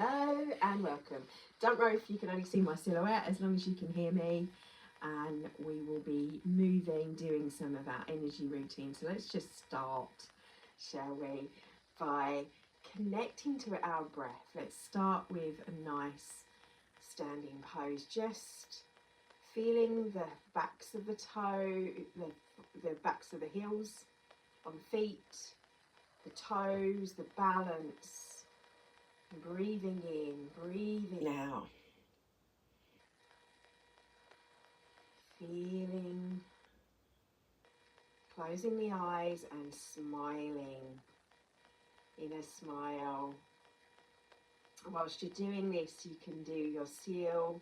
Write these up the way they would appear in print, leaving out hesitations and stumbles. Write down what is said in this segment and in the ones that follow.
Hello and welcome. Don't worry if you can only see my silhouette, as long as you can hear me, and we will be moving, doing some of our energy routine. So let's just start, shall we, by connecting to our breath. Let's start with a nice standing pose, just feeling the backs of the toe, the backs of the heels on the feet, the toes, the balance. Breathing in, breathing out. Feeling, closing the eyes and smiling. Inner smile. Whilst you're doing this, you can do your seal,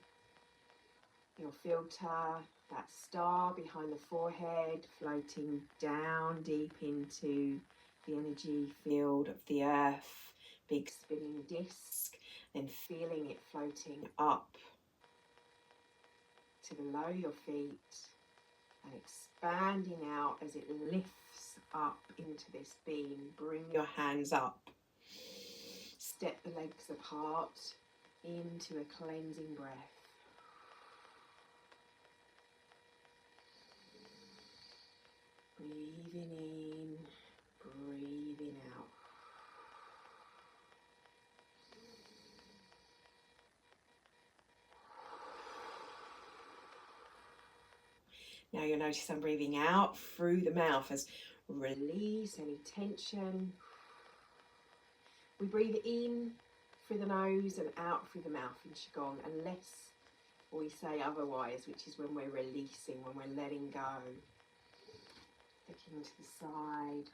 your filter, that star behind the forehead, floating down deep into the energy field of the earth. Big spinning disc, then feeling it floating up to below your feet and expanding out as it lifts up into this beam. Bring your hands up, step the legs apart into a cleansing breath. Breathing in, breathing out. Now you'll notice I'm breathing out through the mouth as release any tension. We breathe in through the nose and out through the mouth in Qigong, unless we say otherwise, which is when we're releasing, when we're letting go. Looking to the side.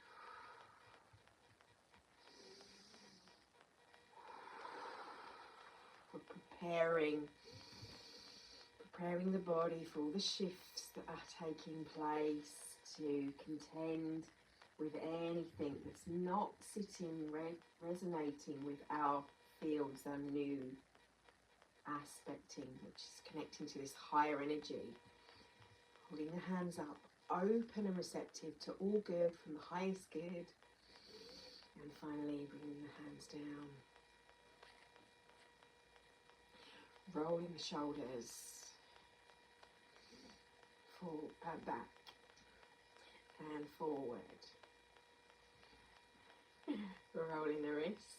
We're preparing the body for all the shifts that are taking place, to contend with anything that's not sitting, resonating with our fields, our new aspecting, which is connecting to this higher energy. Holding the hands up, open and receptive to all good from the highest good. And finally bringing the hands down. Rolling the shoulders. Back and forward. Rolling the wrists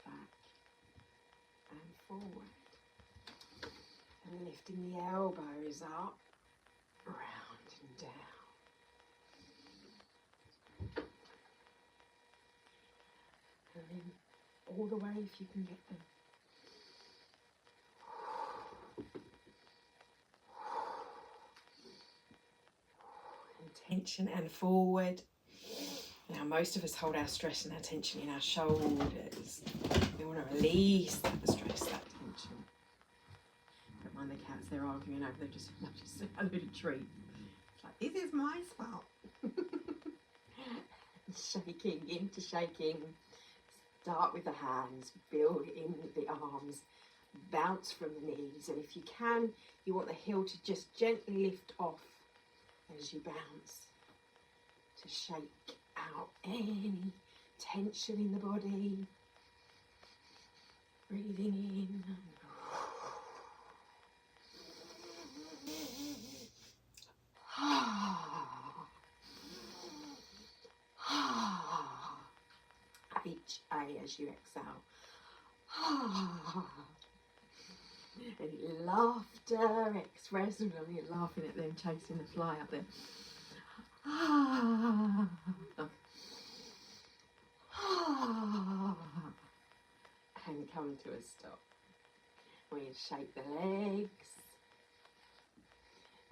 back and forward. And lifting the elbows up, round and down. And then all the way if you can get them. Tension and forward. Now most of us hold our stress and our tension in our shoulders. We want to release that stress, that tension. Don't mind the cats, they're arguing over there, just a little treat. It's like, this is my spot. Shaking into shaking. Start with the hands, build in the arms, bounce from the knees, and if you can, you want the heel to just gently lift off as you bounce, to shake out any tension in the body. Breathing in. H-A as you exhale. Any laughter, expression. I mean, you're laughing at them chasing the fly up there. And come to a stop. We shake the legs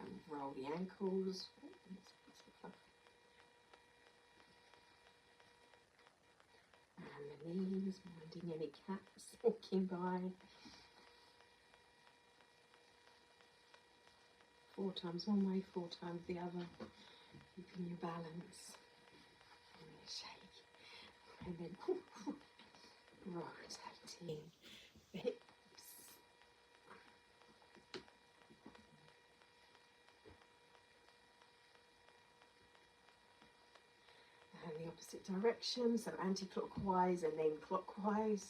and roll the ankles. And the knees, minding any cats walking by. 4 times one way, 4 times the other, keeping your balance. And then shake, and then rotating the hips. And the opposite direction, so anti-clockwise and then clockwise.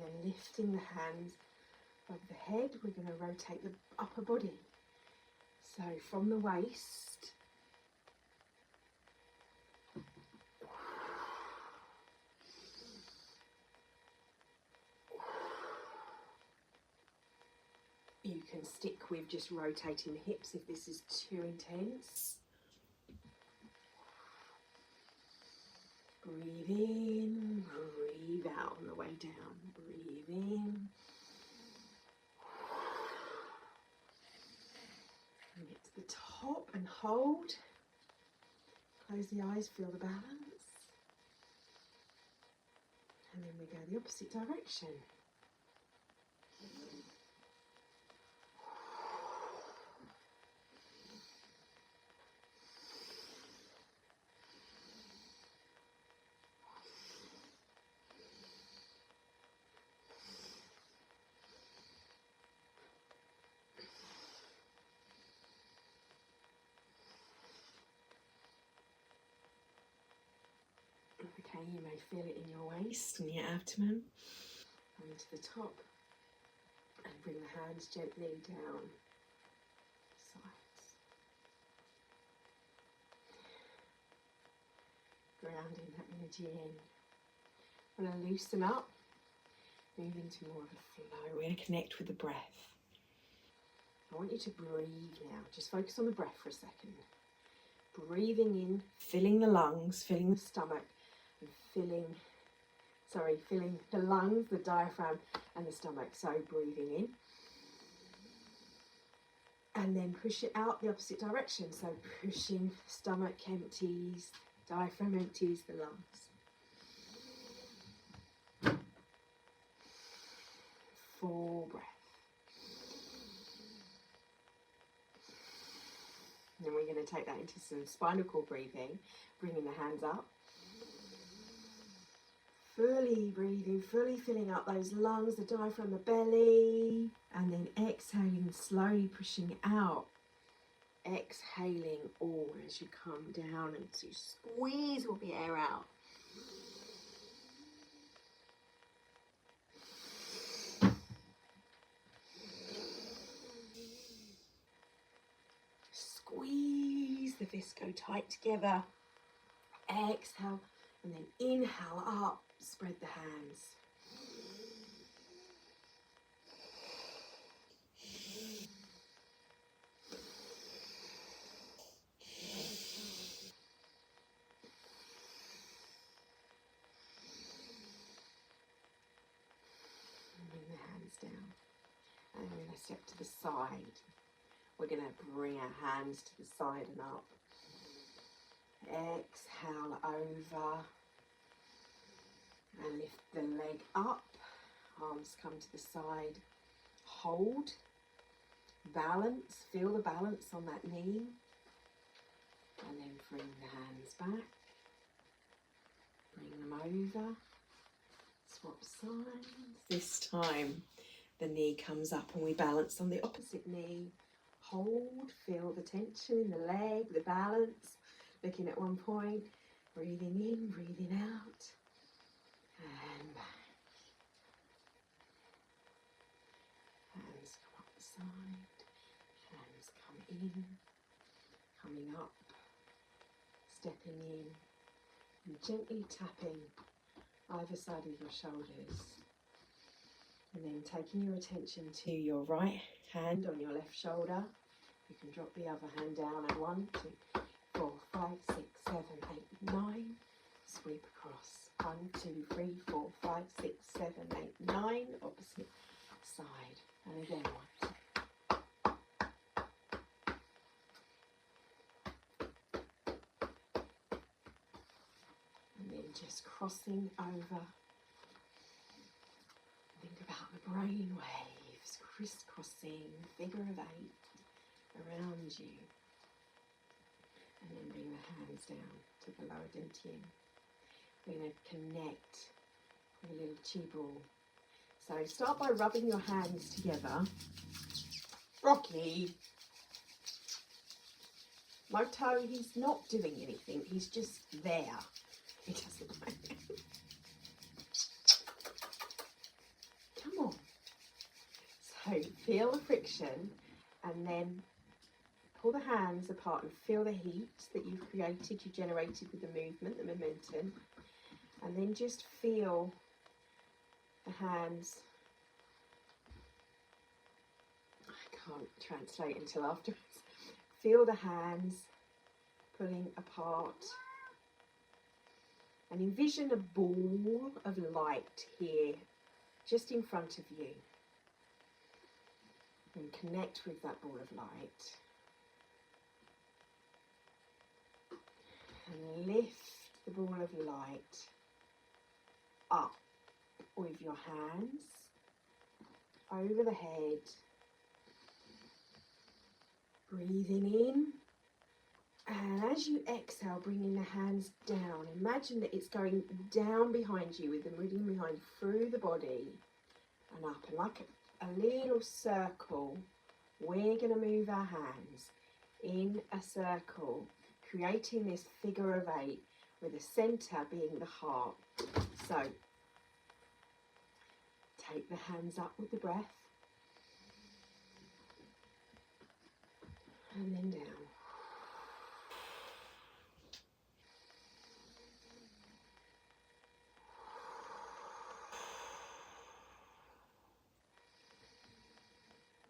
And then lifting the hands above the head, we're going to rotate the upper body. So from the waist, you can stick with just rotating the hips if this is too intense. Breathe in, breathe out on the way down. Breathe in. And get to the top and hold. Close the eyes, feel the balance. And then we go the opposite direction. Okay, you may feel it in your waist and your abdomen. Coming to the top and bring the hands gently down. Sides. Grounding that energy in. We're going to loosen up, move into more of a flow. We're going to connect with the breath. I want you to breathe now. Just focus on the breath for a second. Breathing in, filling the lungs, filling the stomach, and filling the lungs, the diaphragm, and the stomach. So breathing in. And then push it out the opposite direction. So pushing, stomach empties, diaphragm empties, the lungs. Full breath. And then we're going to take that into some spinal cord breathing, bringing the hands up. Fully breathing, fully filling up those lungs, the diaphragm, the belly. And then exhaling, slowly pushing out. Exhaling all as you come down and to squeeze all the air out. Squeeze the visco tight together. Exhale and then inhale up, spread the hands. Bring the hands down. And we're going to step to the side. We're going to bring our hands to the side and up. Exhale over. And lift the leg up. Arms come to the side. Hold. Balance. Feel the balance on that knee. And then bring the hands back. Bring them over. Swap sides. This time the knee comes up and we balance on the opposite knee. Hold, feel the tension in the leg, the balance. Looking at one point, breathing in, breathing out. And back. Hands come up the side. Hands come in. Coming up. Stepping in. And gently tapping either side of your shoulders. And then taking your attention to your right hand on your left shoulder. You can drop the other hand down at 1, 2, 4, 5, 6, 7, 8, 9. Sweep across. 1, 2, 3, 4, 5, 6, 7, 8, 9. Opposite side. And again, 1, 2. And then just crossing over. Think about the brain waves crisscrossing, figure of 8 around you. And then bring the hands down to the lower dantian. We're going to connect with a little chi ball. So start by rubbing your hands together. Rocky. Moto, he's not doing anything. He's just there. He doesn't like it. So feel the friction, and then pull the hands apart and feel the heat that you've created, you generated with the movement, the momentum. And then just feel the hands. I can't translate until afterwards. Feel the hands pulling apart. And envision a ball of light here, just in front of you. And connect with that ball of light. And lift the ball of light up with your hands over the head. Breathing in. And as you exhale, bringing the hands down, imagine that it's going down behind you with the meridian behind, through the body and up. And like a little circle, we're going to move our hands in a circle, creating this figure of 8 with the centre being the heart. So take the hands up with the breath and then down.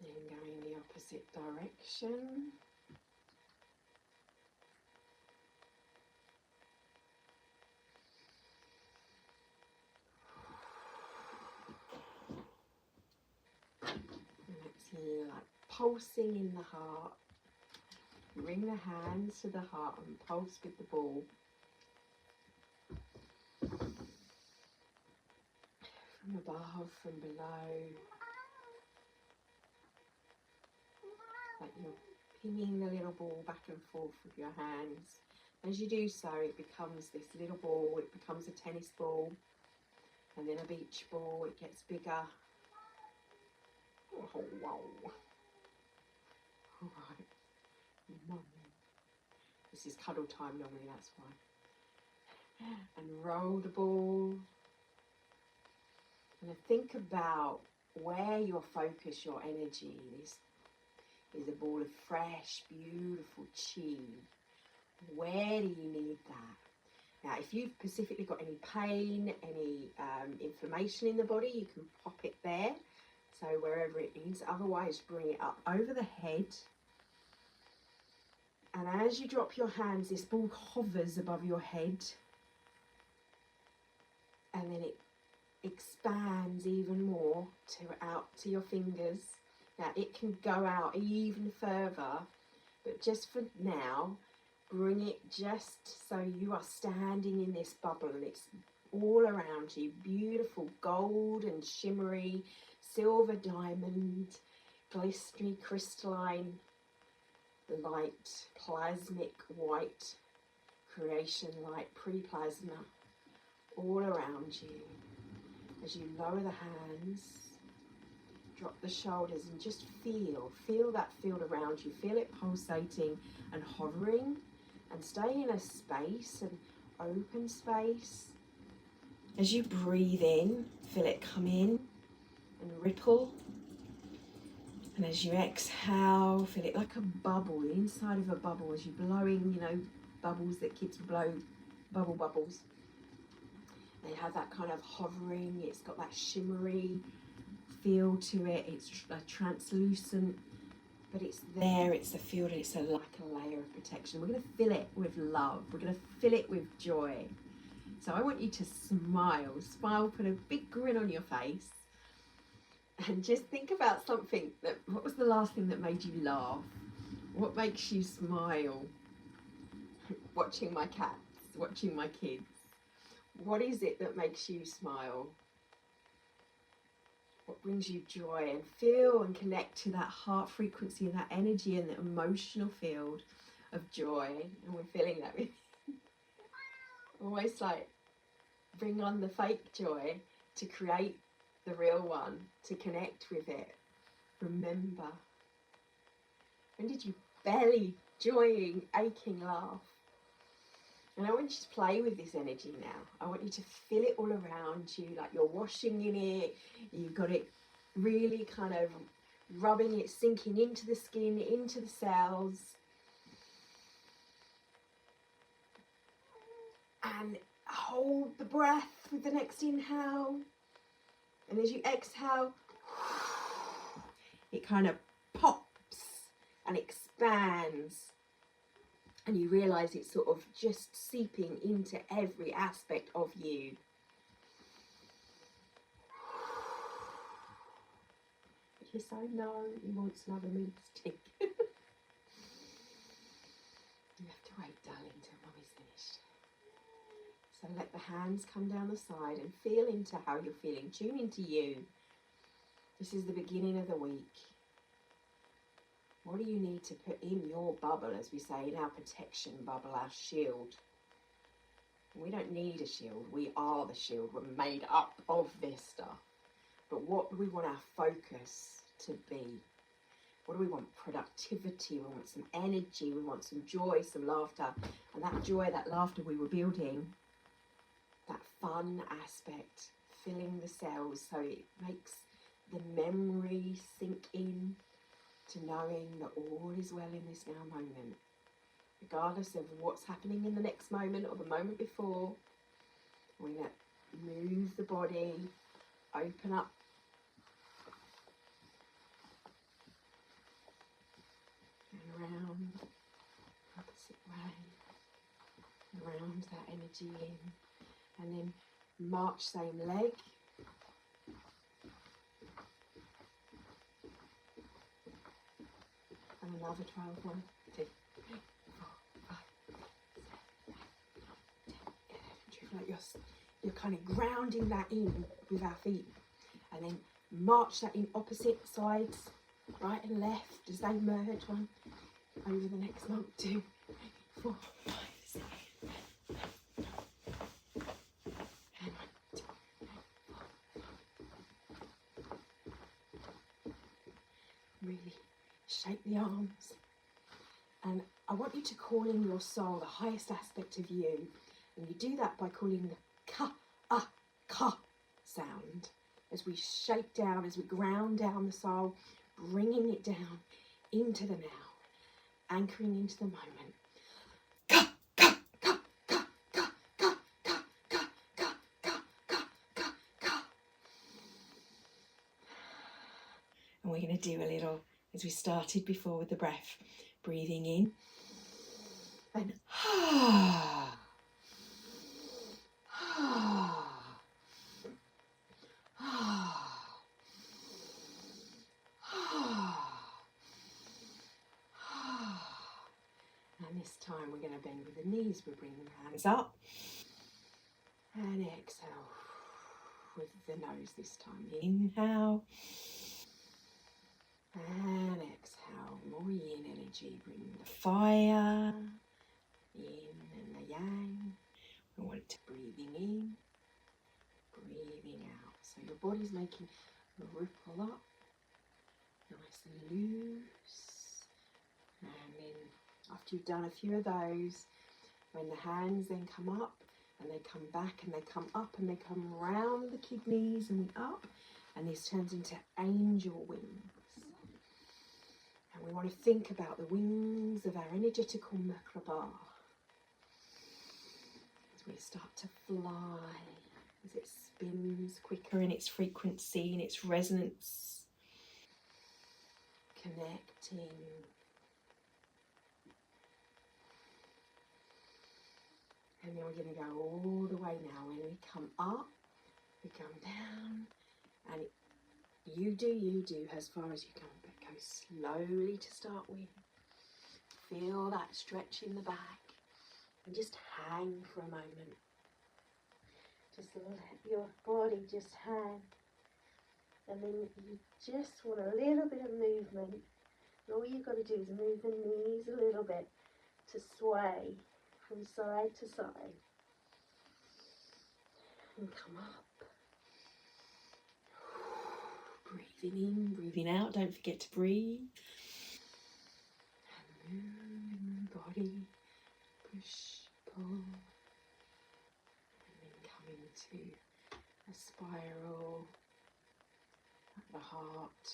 Then going the opposite direction. And that's here, like pulsing in the heart. Bring the hands to the heart and pulse with the ball. From above, from below. Like you're pinging the little ball back and forth with your hands. As you do so, it becomes this little ball, it becomes a tennis ball, and then a beach ball, it gets bigger. Oh, wow. All right. This is cuddle time normally, that's why. And roll the ball. And think about where your focus, your energy is a ball of fresh, beautiful chi. Where do you need that? Now, if you've specifically got any pain, any inflammation in the body, you can pop it there. So wherever it is, otherwise bring it up over the head. And as you drop your hands, this ball hovers above your head. And then it expands even more out to your fingers. Now it can go out even further, but just for now, bring it just so you are standing in this bubble and it's all around you. Beautiful gold and shimmery, silver diamond, glistening crystalline, light, plasmic white, creation light, pre-plasma, all around you. As you lower the hands, drop the shoulders and just feel that field around you. Feel it pulsating and hovering, and stay in a space, an open space. As you breathe in, feel it come in and ripple. And as you exhale, feel it like a bubble, the inside of a bubble, as you're blowing, bubbles that kids blow, bubbles. They have that kind of hovering, it's got that shimmery feel to it, it's translucent, but it's there, it's a field, and it's like a layer of protection. We're going to fill it with love, we're going to fill it with joy. So I want you to smile, put a big grin on your face, and just think about something what was the last thing that made you laugh? What makes you smile? Watching my cats, watching my kids. What is it that makes you smile? What brings you joy? And feel and connect to that heart frequency and that energy and the emotional field of joy. And we're feeling that with almost like bring on the fake joy to create the real one, to connect with it. Remember. When did you belly joying, aching laugh? And I want you to play with this energy now. I want you to feel it all around you, like you're washing in it. You've got it really kind of rubbing it, sinking into the skin, into the cells. And hold the breath with the next inhale. And as you exhale, it kind of pops and expands. And you realise it's sort of just seeping into every aspect of you. Yes, I know he wants another meat stick. You have to wait, darling, till Mummy's finished. So let the hands come down the side and feel into how you're feeling. Tune into you. This is the beginning of the week. What do you need to put in your bubble, as we say, in our protection bubble, our shield? We don't need a shield. We are the shield. We're made up of this stuff. But what do we want our focus to be? What do we want? Productivity. We want some energy. We want some joy, some laughter. And that joy, that laughter we were building, that fun aspect, filling the cells so it makes the memory sink in to knowing that all is well in this now moment. Regardless of what's happening in the next moment or the moment before, we're going to move the body, open up. And around, opposite way, around that energy in, and then march same leg. And another 12, 1, 2, 3, 4, 5, 6, 7, 8, 9, 10, 11. You're kind of grounding that in with our feet. And then march that in opposite sides, right and left, as they merge. 1, over the next one, 2, 3, 4, 5, 6, 7, 8, 9, 10. And 1, 2, 3, 4. Really shape the arms. And I want you to call in your soul, the highest aspect of you. And you do that by calling the ka sound. As we shake down, as we ground down the soul, bringing it down into the now, anchoring into the moment. Ka, ka, ka, ka, ka, ka, ka, ka, ka, ka, ka, ka, ka. And we're going to do a little, as we started before with the breath, breathing in and and this time we're going to bend with the knees. We're bringing the hands up and exhale with the nose this time. Inhale and exhale. More yin energy. Bring the fire in and the yang. We want to breathing in, breathing out. So your body's making a ripple up, nice and loose. And then after you've done a few of those, when the hands then come up and they come back and they come up and they come round the kidneys and up, and this turns into angel wings. And we want to think about the wings of our energetical Merkaba as we start to fly, as it spins quicker in its frequency, in its resonance, connecting. And then we're going to go all the way now. When we come up, we come down, and you do as far as you can, but go slowly to start with. Feel that stretch in the back, and just hang for a moment. Just let your body just hang, and then you just want a little bit of movement. And all you've got to do is move the knees a little bit to sway from side to side, and come up. Breathing in, breathing out. Don't forget to breathe. And move the body. Push, pull. And then come into a spiral at the heart.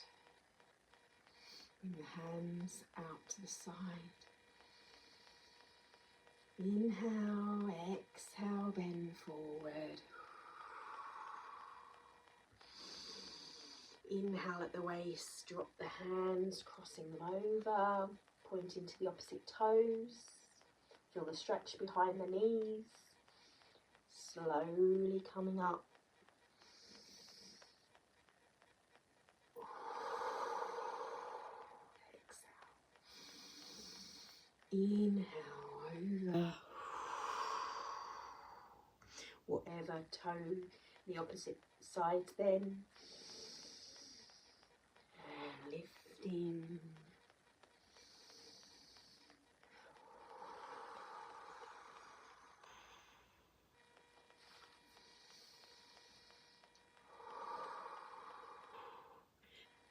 Bring the hands out to the side. Inhale, exhale, bend forward. Inhale at the waist, drop the hands, crossing them over, pointing to the opposite toes. Feel the stretch behind the knees. Slowly coming up. Exhale. Inhale over. Whatever toe the opposite side then. And lifting.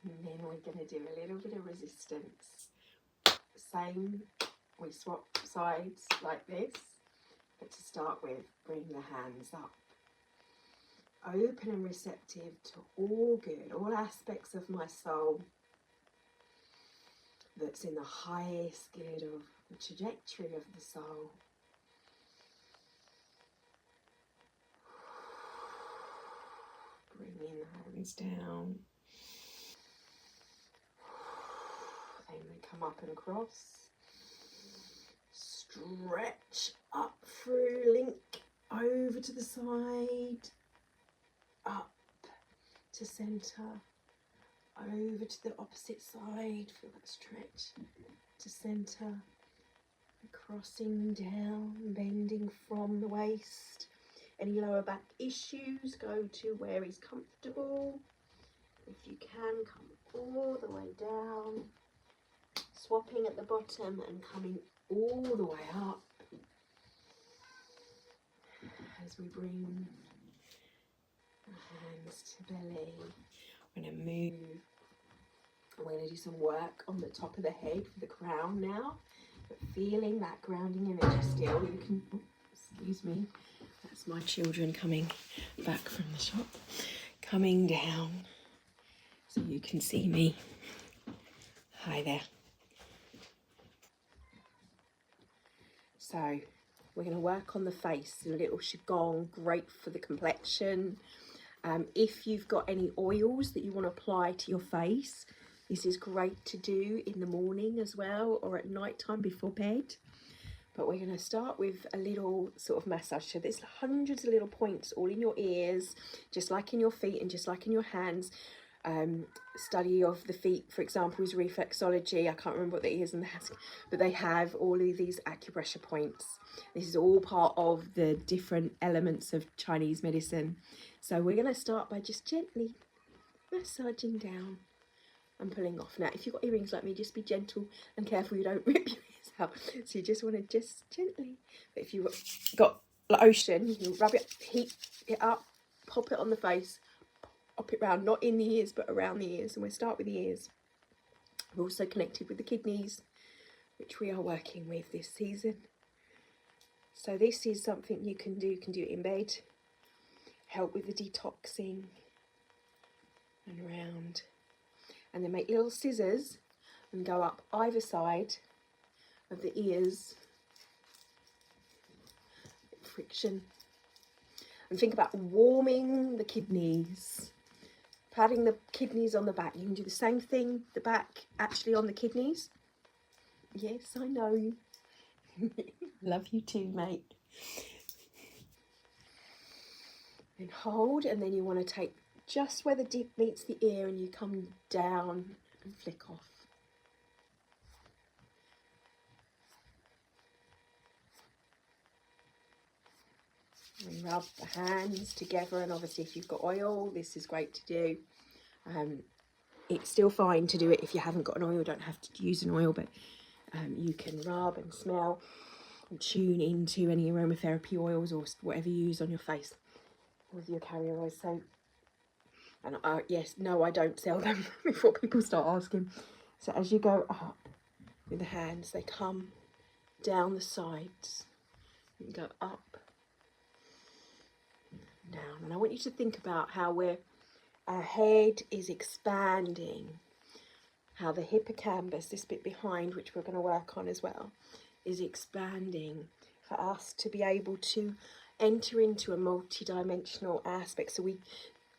And then we're going to do a little bit of resistance. Same, we swap sides like this, but to start with, bring the hands up. Open and receptive to all good, all aspects of my soul that's in the highest good of the trajectory of the soul. Bringing the hands down. Then we come up and across. Stretch up through, link over to the side. Up to centre. Over to the opposite side. Feel that stretch to centre. Crossing down, bending from the waist. Any lower back issues, go to where is comfortable. If you can, come all the way down. Swapping at the bottom and coming all the way up. As we bring the hands to belly. We're going to move. We're going to do some work on the top of the head for the crown now. But feeling that grounding energy still. You can, excuse me. That's my children coming back from the shop. Coming down so you can see me. Hi there. So we're going to work on the face. A little Qigong, great for the complexion. If you've got any oils that you want to apply to your face, this is great to do in the morning as well, or at night time before bed. But we're going to start with a little sort of massage. So there's hundreds of little points all in your ears, just like in your feet and just like in your hands. Study of the feet, for example, is reflexology. I can't remember what that is in the hands, but they have all of these acupressure points. This is all part of the different elements of Chinese medicine. So we're going to start by just gently massaging down and pulling off. Now, if you've got earrings like me, just be gentle and careful you don't rip your ears out. So you just want to just gently. But if you've got lotion, you can rub it, heat it up, pop it on the face, pop it round, not in the ears, but around the ears. And we'll start with the ears. We're also connected with the kidneys, which we are working with this season. So this is something you can do. You can do it in bed, help with the detoxing and around. And then make little scissors and go up either side of the ears. Friction. And think about warming the kidneys. Patting the kidneys on the back. You can do the same thing, the back actually on the kidneys. Yes, I know. Love you too, mate. And hold, and then you want to take just where the dip meets the ear and you come down and flick off. And rub the hands together, and obviously if you've got oil, this is great to do. It's still fine to do it if you haven't got an oil, don't have to use an oil, but you can rub and smell and tune into any aromatherapy oils or whatever you use on your face with your carrier oils. So, and yes, no, I don't sell them before people start asking. So as you go up with the hands, they come down the sides. You go up, down. And I want you to think about how our head is expanding, how the hippocampus, this bit behind, which we're going to work on as well, is expanding for us to be able to enter into a multi-dimensional aspect, so we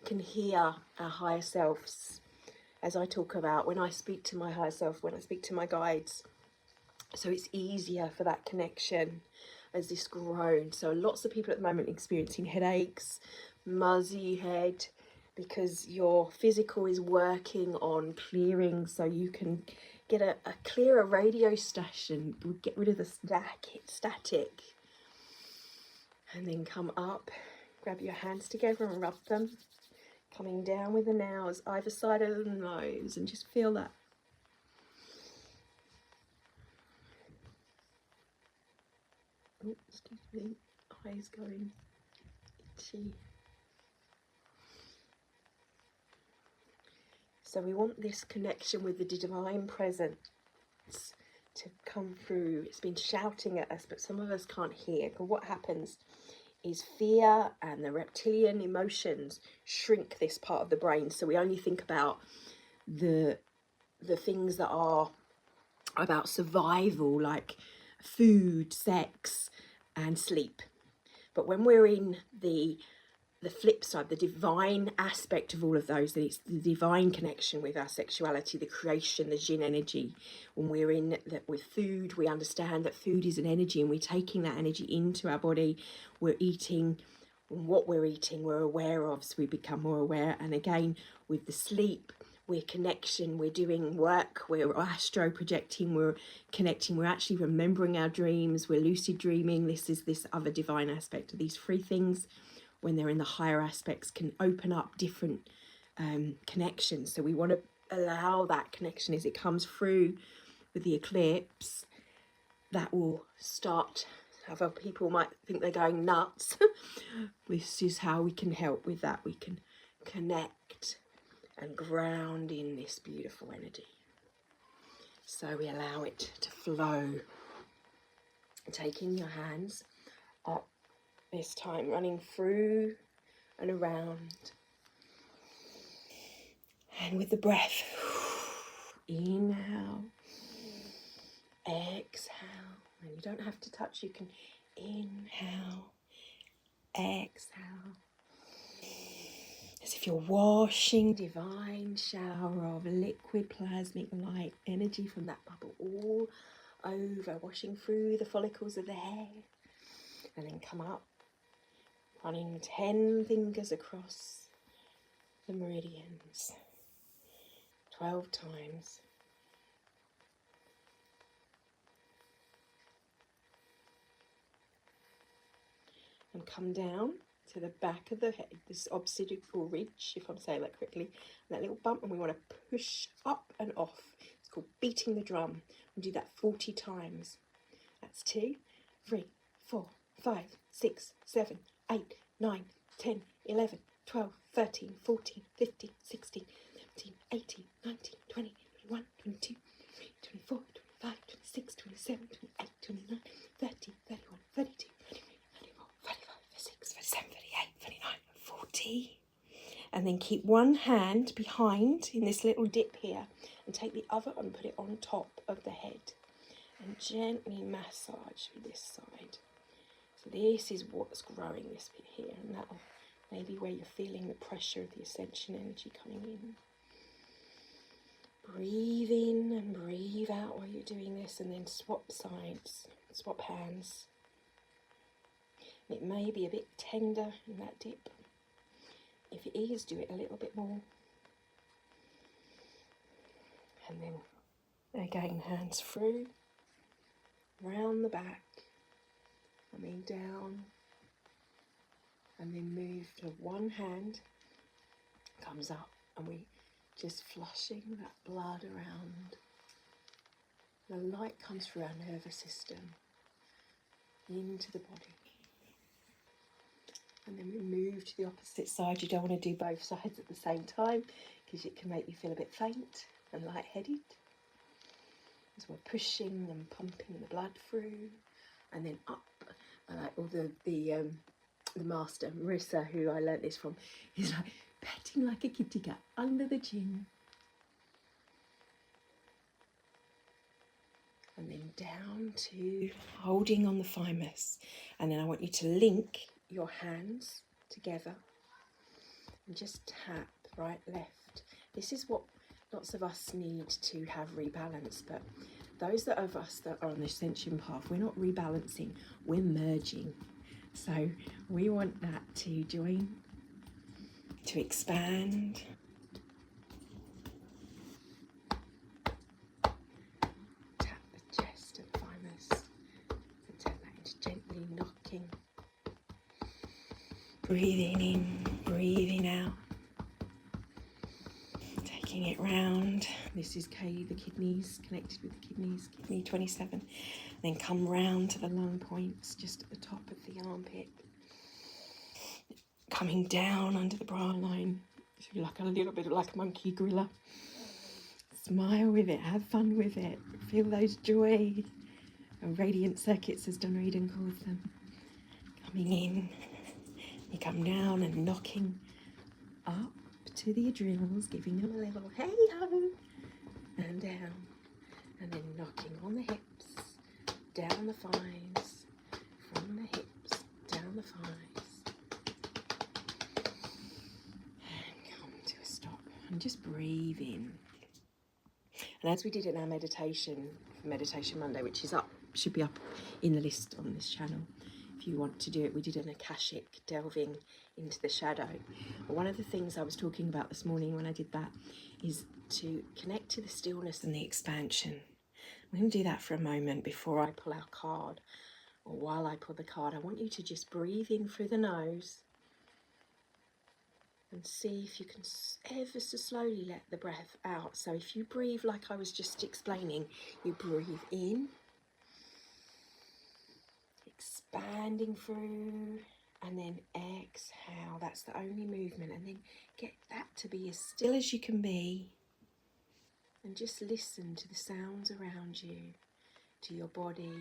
can hear our higher selves, as I talk about when I speak to my higher self, when I speak to my guides. So it's easier for that connection as this grown. So lots of people at the moment experiencing headaches, muzzy head, because your physical is working on clearing, so you can get a clearer radio station, get rid of the static, and then come up, grab your hands together and rub them, coming down with the nails either side of the nose, and just feel that. Oh, excuse me, eyes going itchy. So we want this connection with the divine presence to come through. It's been shouting at us, but some of us can't hear. But what happens is fear and the reptilian emotions shrink this part of the brain. So we only think about the things that are about survival, like food, sex, and sleep. But when we're in the flip side, the divine aspect of all of those, that it's the divine connection with our sexuality, the creation, the yin energy. When we're in that with food, we understand that food is an energy, and we're taking that energy into our body. We're eating, what we're eating we're aware of, so we become more aware. And again, with the sleep, we're connection, we're doing work, we're astro projecting, we're connecting, we're actually remembering our dreams, we're lucid dreaming. This is this other divine aspect of these three things. When they're in the higher aspects, can open up different connections. So we want to allow that connection as it comes through with the eclipse. That will start, other people might think they're going nuts. This is how we can help with that. We can connect and ground in this beautiful energy. So we allow it to flow. Taking your hands up, this time running through and around, and with the breath, inhale, exhale, and you don't have to touch, you can inhale, exhale, as if you're washing divine shower of liquid plasmic light energy from that bubble all over, washing through the follicles of the hair, and then come up, running 10 fingers across the meridians, 12 times. And come down to the back of the head, this obsidical ridge, if I'm saying that correctly, that little bump, and we want to push up and off. It's called beating the drum. We do that 40 times. That's 2, 3, 4, 5, 6, 7, 8, 9, 10, 11, 12, 13, 14, 15, 16, 17, 18, 19, 20, 21, 22, 23, 24, 25, 26, 27, 28, 29, 30, 31, 32, 33, 34, 35, 36, 37, 38, 39, 40. And then keep one hand behind in this little dip here, and take the other and put it on top of the head, and gently massage with this side. So this is what's growing, this bit here, and that'll maybe where you're feeling the pressure of the ascension energy coming in. Breathe in and breathe out while you're doing this, and then swap sides, swap hands. It may be a bit tender in that dip. If it is, do it a little bit more. And then again, hands through, round the back, coming down, and then move to one hand, comes up, and we just flushing that blood around. The light comes through our nervous system into the body. And then we move to the opposite side. You don't want to do both sides at the same time, because it can make you feel a bit faint and lightheaded. As we're pushing and pumping the blood through, and then up. I like all the master, Marissa, who I learnt this from, is like petting like a kitty cat under the chin. and then down to holding on the thymus. And then I want you to link your hands together and just tap right, left. This is what lots of us need to have rebalance, but those of us that are on the ascension path, we're not rebalancing, we're merging. So we want that to join, to expand. Tap the chest and thymus and tap that into gently knocking. Breathing in, breathing out. Taking it round. This is the kidneys, connected with the kidneys, kidney 27. Then come round to the lung points, just at the top of the armpit. Coming down under the bra line. So you're like a little bit like a monkey gorilla. Smile with it, have fun with it. Feel those joy and radiant circuits, as Dunreadon calls them. Coming in. You come down and knocking up to the adrenals, giving them a little hey-ho, and down. And then knocking on the hips, down the thighs, from the hips, down the thighs. And come to a stop. And just breathe in. And as we did in our meditation, Meditation Monday, which is up, should be up in the list on this channel. If you want to do it, we did an Akashic delving into the shadow. But one of the things I was talking about this morning when I did that is to connect to the stillness and the expansion. We're going to do that for a moment before I pull our card, or while I pull the card. I want you to just breathe in through the nose and see if you can ever so slowly let the breath out. So if you breathe like I was just explaining, you breathe in, expanding through, and then exhale. That's the only movement. And then get that to be as still as you can be, and just listen to the sounds around you, to your body,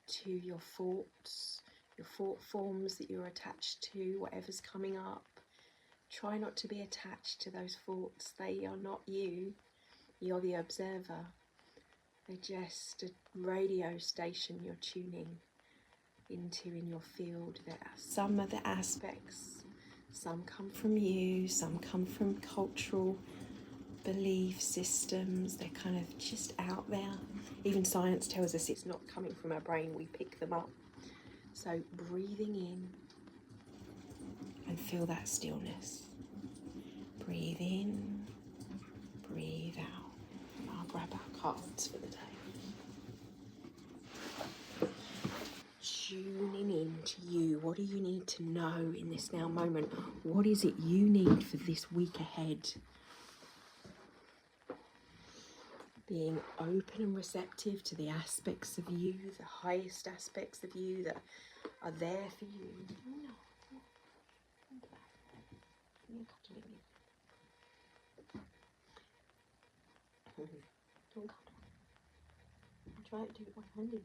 to your thoughts, your thought forms that you're attached to, whatever's coming up. Try not to be attached to those thoughts. They are not you. You're the observer. They're just a radio station you're tuning into in your field. There are some of the aspects. Some come from you, some come from cultural belief systems. They're kind of just out there. Even science tells us it's not coming from our brain. We pick them up. So breathing in and feel that stillness. Breathe in, breathe out. I'll grab our cards for the day. Tuning in to you. What do you need to know in this now moment? What is it you need for this week ahead? Being open and receptive to the aspects of you, the highest aspects of you that are there for you. Don't cut. I'll try to do it one-handed.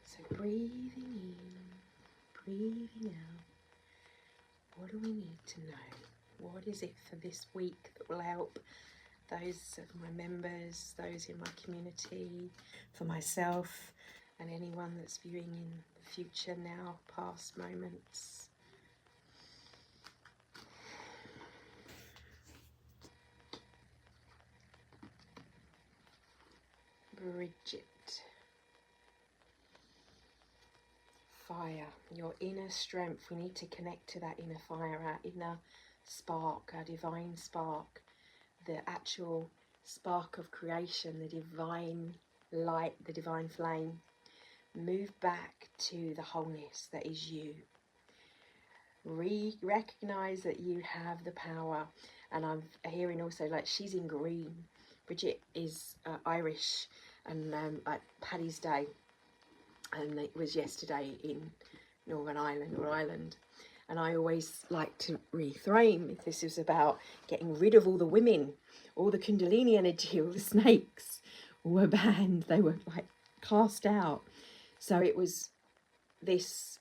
So breathing in, breathing out. What do we need to know? What is it for this week that will help those of my members, those in my community, for myself, and anyone that's viewing in the future, now, past moments? Bridget. Fire, your inner strength. We need to connect to that inner fire, our inner spark, our divine spark, the actual spark of creation, the divine light, the divine flame. Move back to the wholeness that is you. Recognize that you have the power. And I'm hearing also, like, she's in green. Bridget is Irish, and like Paddy's Day, and it was yesterday in Northern Ireland or Ireland. And I always like to reframe if this is about getting rid of all the women, all the Kundalini energy, all the snakes were banned, they were like cast out. So it was this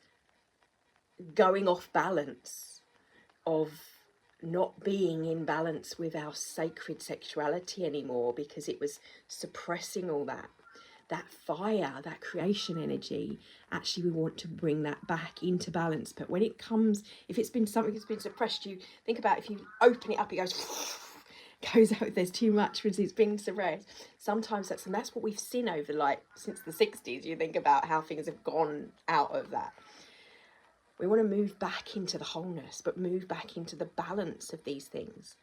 going off balance of not being in balance with our sacred sexuality anymore, because it was suppressing all that fire, that creation energy. Actually, we want to bring that back into balance. But when it comes, if it's been something that's been suppressed, you think about, if you open it up, it goes out. If there's too much because it's been suppressed. Sometimes that's what we've seen over, like, since the 60s. You think about how things have gone out of that. We want to move back into the wholeness, but move back into the balance of these things,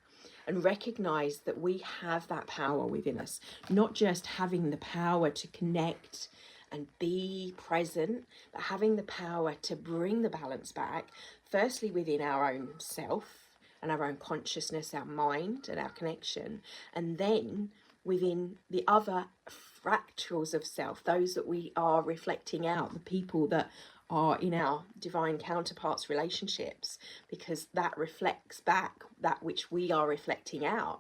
and recognize that we have that power within us. Not just having the power to connect and be present, but having the power to bring the balance back, firstly within our own self and our own consciousness, our mind and our connection, and then within the other fractals of self, those that we are reflecting out, the people that are in our divine counterparts relationships, because that reflects back that which we are reflecting out.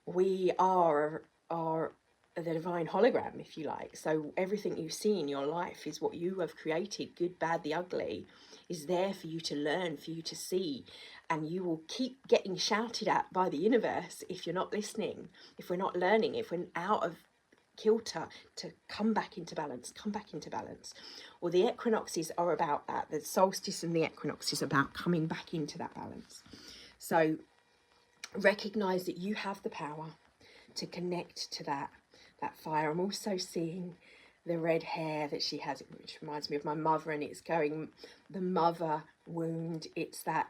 We are the divine hologram, if you like. So everything you see in your life is what you have created, good, bad, the ugly, is there for you to learn, for you to see. And you will keep getting shouted at by the universe if you're not listening, if we're not learning, if we're out of kilter, to come back into balance, come back into balance. Well, the equinoxes are about that. The solstice and the equinox is about coming back into that balance. So recognize that you have the power to connect to that fire. I'm also seeing the red hair that she has, which reminds me of my mother, and it's going, the mother wound. It's that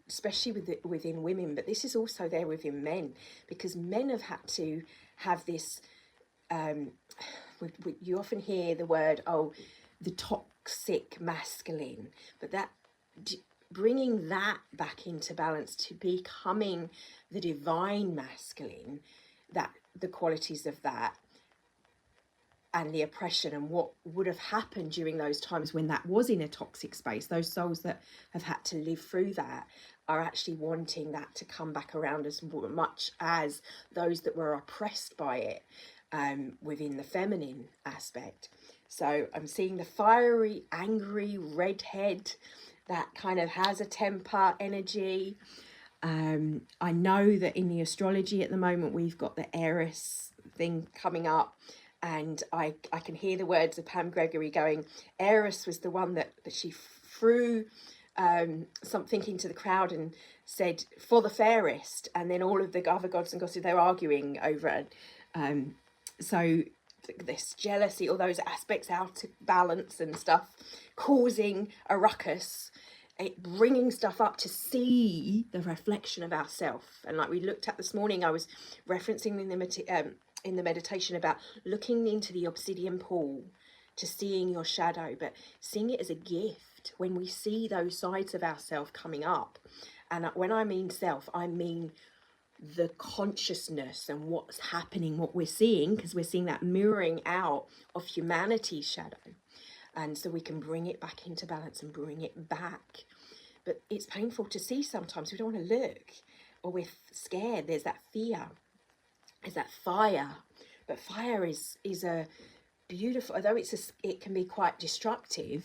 especially within women, but this is also there within men, because men have had to have this, you often hear the word, the toxic masculine, but that bringing that back into balance, to becoming the divine masculine, that the qualities of that, and the oppression, and what would have happened during those times when that was in a toxic space. Those souls that have had to live through that are actually wanting that to come back around as much as those that were oppressed by it within the feminine aspect. So I'm seeing the fiery, angry redhead that kind of has a temper energy. I know that in the astrology at the moment, we've got the Eris thing coming up. And I can hear the words of Pam Gregory going, Eris was the one that she threw something into the crowd and said, for the fairest. And then all of the other gods and goddesses, they're arguing over it. So this jealousy, all those aspects out of balance and stuff, causing a ruckus, bringing stuff up to see the reflection of ourself. And like we looked at this morning, I was referencing in the meditation about looking into the obsidian pool to seeing your shadow, but seeing it as a gift when we see those sides of ourselves coming up. And when I mean self, I mean the consciousness and what's happening, what we're seeing, because we're seeing that mirroring out of humanity's shadow. And so we can bring it back into balance and bring it back. But it's painful to see sometimes. We don't want to look, or we're scared. There's that fear. There's that fire. But fire is a beautiful, although it can be quite destructive.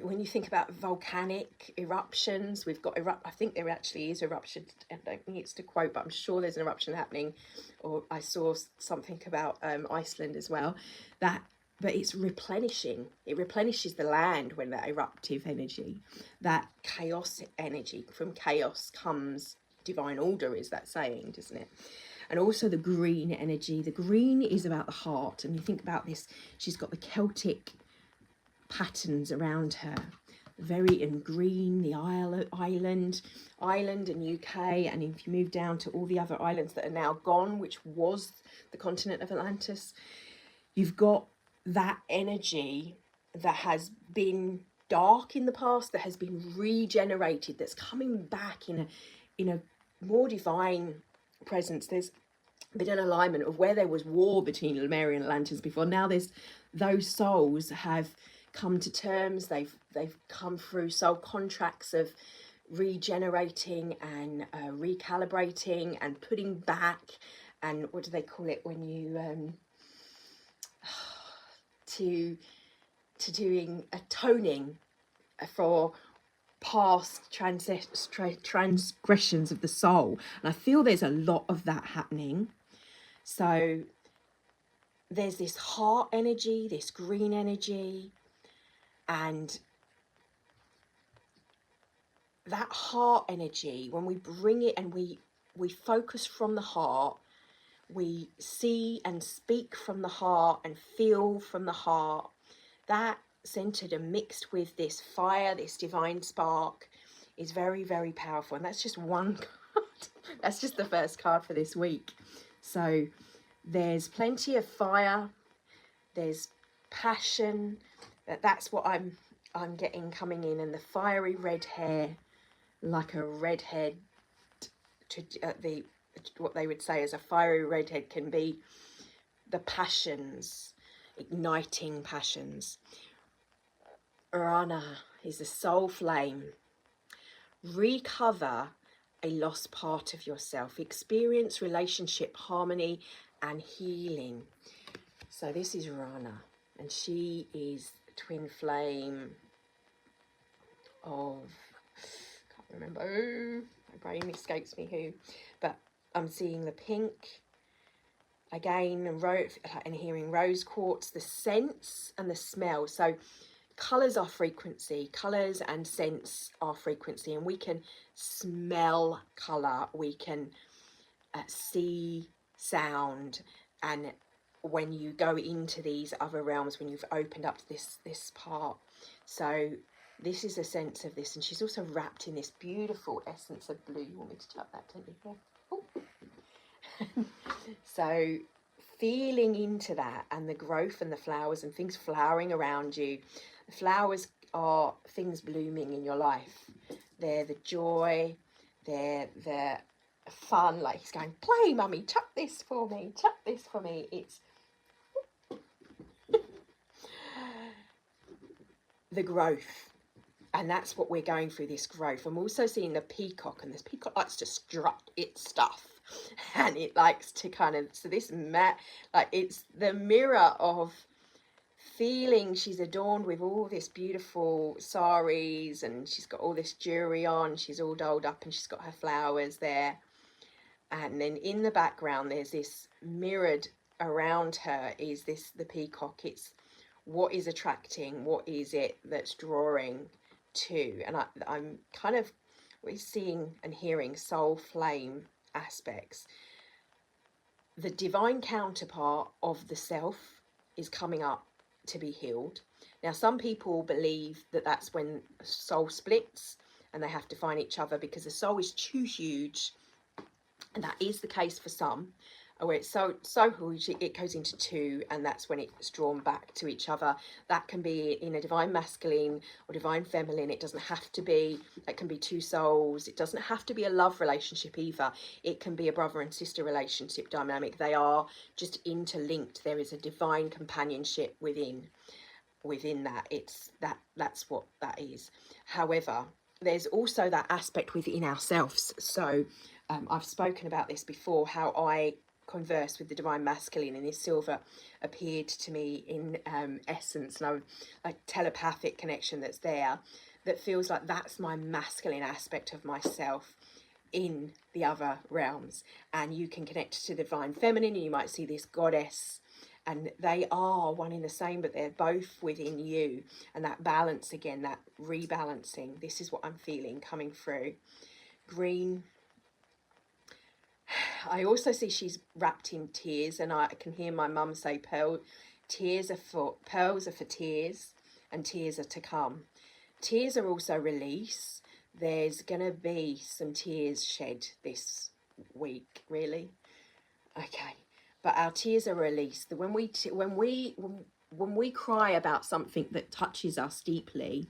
When you think about volcanic eruptions, we've got I think there actually is eruption. I don't think it's to quote, but I'm sure there's an eruption happening. Or I saw something about Iceland as well. But it's replenishing. It replenishes the land when that eruptive energy, that chaos energy. From chaos comes divine order, is that saying, doesn't it? And also the green energy. The green is about the heart. And you think about this, she's got the Celtic patterns around her. Very in green, the island and UK. And if you move down to all the other islands that are now gone, which was the continent of Atlantis, you've got that energy that has been dark in the past, that has been regenerated, that's coming back in a more divine presence. There's been an alignment of where there was war between Lemurian and Atlantis before. Now there's those souls have come to terms. They've come through soul contracts of regenerating and recalibrating and putting back, and what do they call it when you to doing atoning for past transgressions of the soul. And I feel there's a lot of that happening. So there's this heart energy, this green energy, and that heart energy, when we bring it and we focus from the heart, we see and speak from the heart and feel from the heart, that centered and mixed with this fire, this divine spark, is very, very powerful. And that's just one card. That's just the first card for this week. So there's plenty of fire, there's passion. That's what I'm getting coming in, and the fiery red hair, like a redhead. What they would say as a fiery redhead can be the passions, igniting passions. Rana is the soul flame. Recover a lost part of yourself. Experience relationship harmony and healing. So this is Rana, and she is twin flame of, can't remember, my brain escapes me who, but I'm seeing the pink again, and hearing rose quartz, the sense and the smell. So colours are frequency, colours and scents are frequency, and we can smell colour, we can see sound. And when you go into these other realms, when you've opened up to this part, so this is a sense of this. And she's also wrapped in this beautiful essence of blue. You want me to tap that, don't you? Yeah. Oh. So feeling into that, and the growth and the flowers and things flowering around you. The flowers are things blooming in your life. They're the joy, they're the fun, like he's going, play mummy, chuck this for me, chuck this for me. It's the growth, and that's what we're going through, this growth. I'm also seeing the peacock, and this peacock likes to strut its stuff, and it likes to kind of, so this like it's the mirror of feeling. She's adorned with all this beautiful saris, and she's got all this jewelry on, she's all dolled up, and she's got her flowers there. And then in the background there's this mirrored around her is this, the peacock. It's what is attracting, what is it that's drawing to. And I'm kind of, we're seeing and hearing soul flame aspects. The divine counterpart of the self is coming up to be healed. Now some people believe that that's when soul splits and they have to find each other because the soul is too huge, and that is the case for some, where it's so huge it goes into two, and that's when it's drawn back to each other. That can be in a divine masculine or divine feminine. It doesn't have to be, it can be two souls. It doesn't have to be a love relationship either. It can be a brother and sister relationship dynamic. They are just interlinked. There is a divine companionship within that. That's what that is. However, there's also that aspect within ourselves. So I've spoken about this before, how I converse with the divine masculine, and this silver appeared to me in essence, and a telepathic connection that's there, that feels like that's my masculine aspect of myself in the other realms. And you can connect to the divine feminine, and you might see this goddess, and they are one in the same, but they're both within you. And that balance again, that rebalancing, this is what I'm feeling coming through. Green. I also see she's wrapped in tears, and I can hear my mum say, pearls are for tears, and tears are to come. Tears are also release. There's going to be some tears shed this week, really. Okay, but our tears are released. When we cry about something that touches us deeply,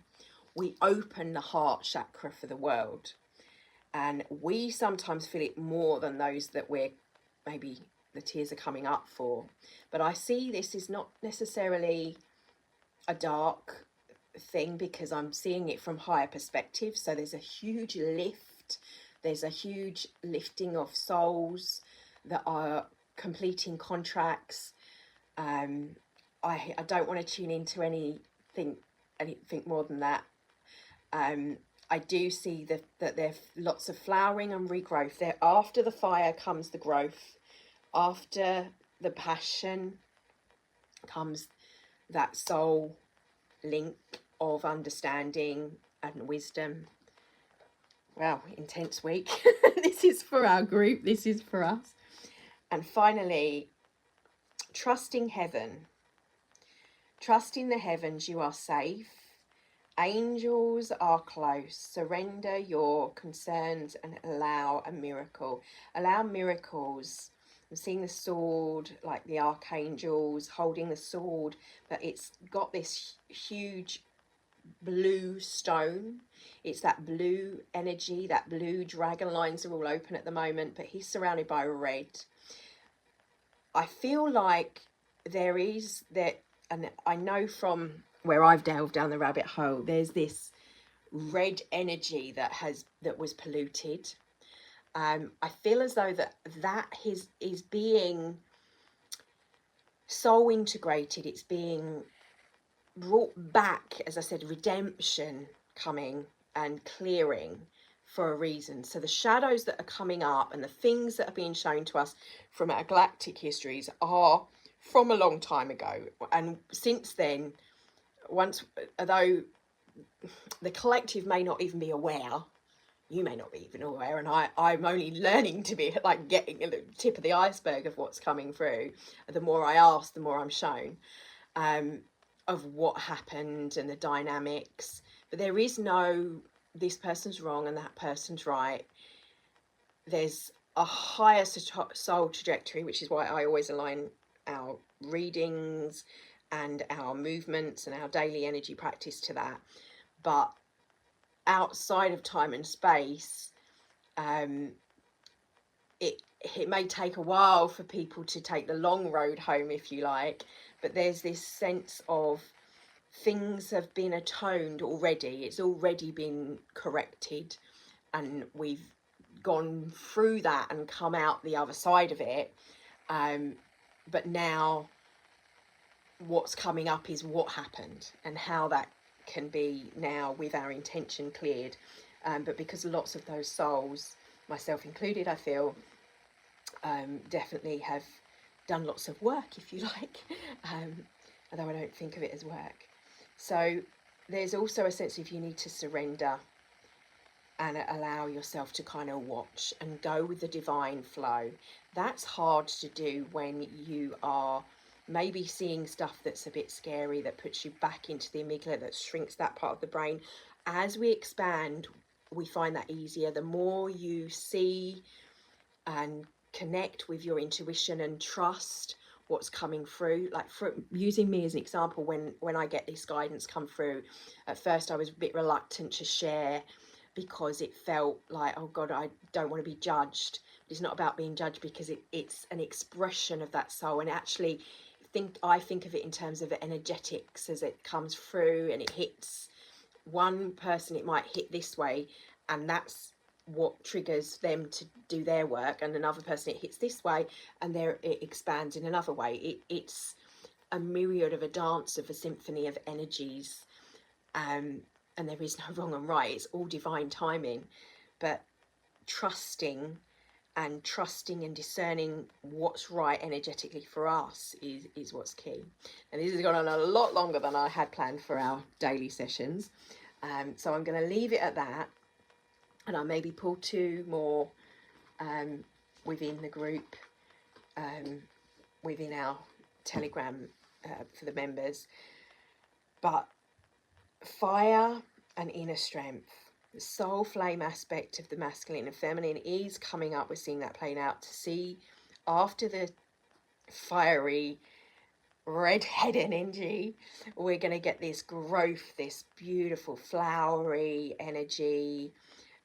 we open the heart chakra for the world. And we sometimes feel it more than those that we're, maybe the tears are coming up for. But I see this is not necessarily a dark thing, because I'm seeing it from higher perspective. So there's a huge lift. There's a huge lifting of souls that are completing contracts. I don't want to tune into anything more than that. I do see that there's lots of flowering and regrowth. There, after the fire comes the growth. After the passion comes that soul link of understanding and wisdom. Wow, intense week. This is for our group. This is for us. And finally, trusting heaven. Trusting the heavens, you are safe. Angels are close. Surrender your concerns and allow a miracle. Allow miracles. I'm seeing the sword, like the archangels holding the sword, but it's got this huge blue stone. It's that blue energy, that blue dragon lines are all open at the moment, but he's surrounded by red. I feel like there is that, and I know from where I've delved down the rabbit hole, there's this red energy that was polluted. I feel as though that is being soul integrated. It's being brought back, as I said, redemption coming and clearing for a reason. So the shadows that are coming up and the things that are being shown to us from our galactic histories are from a long time ago. And since then, although the collective may not even be aware, you may not be even aware, and I'm only learning to be like getting at the tip of the iceberg of what's coming through. The more I ask, the more I'm shown of what happened and the dynamics. But there is no this person's wrong and that person's right. There's a higher soul trajectory, which is why I always align our readings and our movements and our daily energy practice to that. But outside of time and space, it may take a while for people to take the long road home, if you like, but there's this sense of things have been atoned already. It's already been corrected, and we've gone through that and come out the other side of it. But now what's coming up is what happened and how that can be now with our intention cleared. But because lots of those souls, myself included, I feel definitely have done lots of work, if you like, although I don't think of it as work. So there's also a sense of you need to surrender and allow yourself to kind of watch and go with the divine flow. That's hard to do when you are maybe seeing stuff that's a bit scary, that puts you back into the amygdala, that shrinks that part of the brain. As we expand, we find that easier. The more you see and connect with your intuition and trust what's coming through, like for using me as an example, when I get this guidance come through, at first I was a bit reluctant to share because it felt like, oh God, I don't want to be judged. It's not about being judged, because it's an expression of that soul. And actually I think of it in terms of energetics as it comes through and it hits one person. It might hit this way, and that's what triggers them to do their work, and another person it hits this way and it expands in another way. It's a myriad of a dance of a symphony of energies, and there is no wrong and right. It's all divine timing, but trusting and discerning what's right energetically for us is what's key. And this has gone on a lot longer than I had planned for our daily sessions, so I'm going to leave it at that. And I'll maybe pull two more within the group, within our Telegram for the members. But fire and inner strength, the soul flame aspect of the masculine and feminine is coming up. We're seeing that playing out. To see after the fiery redhead energy, we're going to get this growth, this beautiful flowery energy.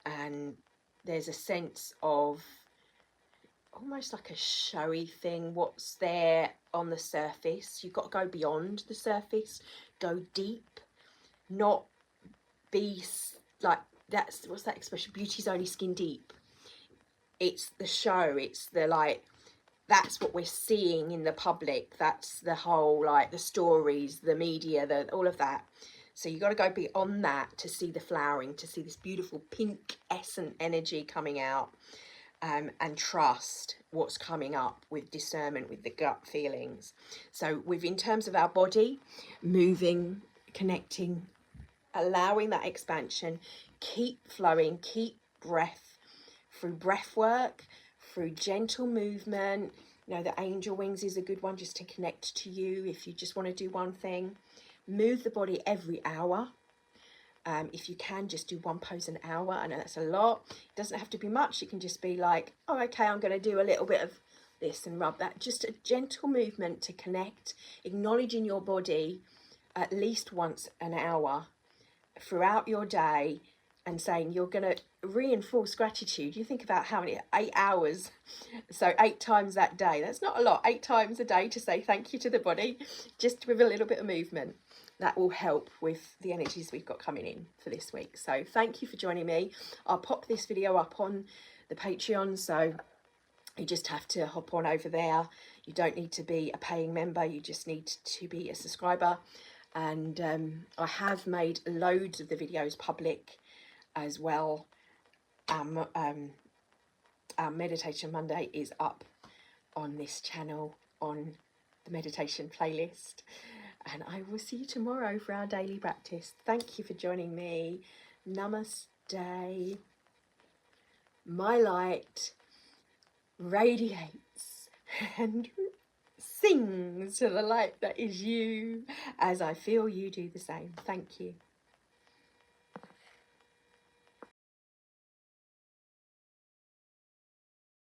And there's a sense of almost like a showy thing, what's there on the surface. You've got to go beyond the surface, go deep, not be like, that's, what's that expression, beauty's only skin deep. It's the show, it's the like, that's what we're seeing in the public, that's the whole, like the stories, the media, all of that. So you've got to go beyond that to see the flowering, to see this beautiful pink essence energy coming out, and trust what's coming up with discernment, with the gut feelings. So in terms of our body, moving, connecting, allowing that expansion, keep flowing, keep breath, through breath work, through gentle movement. You know, the angel wings is a good one just to connect to you if you just want to do one thing. Move the body every hour. If you can, just do one pose an hour. I know that's a lot. It doesn't have to be much. It can just be like, oh, okay, I'm going to do a little bit of this and rub that. Just a gentle movement to connect, acknowledging your body at least once an hour throughout your day, and saying you're going to reinforce gratitude. You think about how many, 8 hours, so 8 times that day. That's not a lot. 8 times a day to say thank you to the body, just with a little bit of movement. That will help with the energies we've got coming in for this week. So thank you for joining me. I'll pop this video up on the Patreon, so you just have to hop on over there. You don't need to be a paying member, you just need to be a subscriber. And I have made loads of the videos public as well. Our Meditation Monday is up on this channel on the meditation playlist. And I will see you tomorrow for our daily practice. Thank you for joining me. Namaste. My light radiates and sings to the light that is you, as I feel you do the same. Thank you.